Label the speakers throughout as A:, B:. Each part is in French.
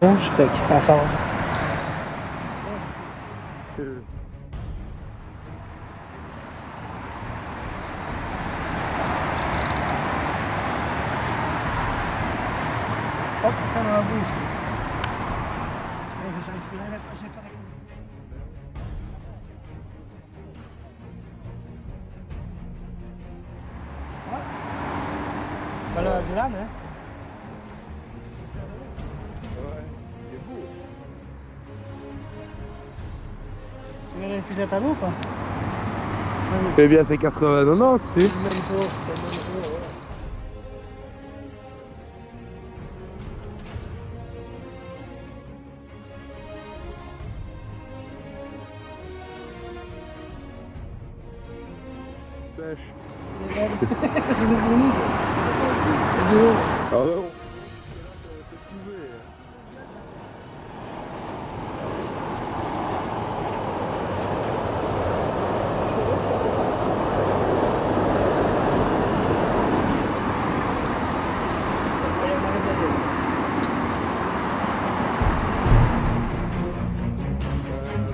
A: rouge, fait qu'il passage. Oh, c'est pas dans la bouche. Voilà, c'est là, mais.
B: Ouais, c'est beau.
A: Tu veux l'épuiser à tableau ou pas?
B: Eh bien, c'est 80-90, tu sais.
A: C'est le même jour, c'est le même jour, ouais.
B: Pêche.
A: C'est pour nous, ça. C'est zéro.
B: Ah non. C'est couvé.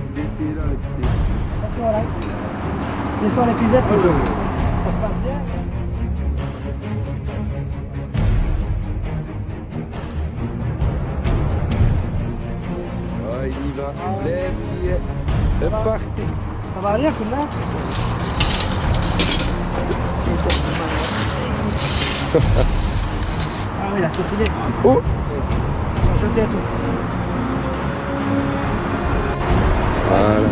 B: Vous étiez là, les petits.
A: Attention, là. Descends l'épuisette, plutôt. Ça se passe bien.
B: Ah, il y va. Les billets. C'est parti.
A: Ça va aller, un coup de main? Ah oui, il a continué.
B: Oh.
A: Ils ont jeté à tout.
B: Voilà.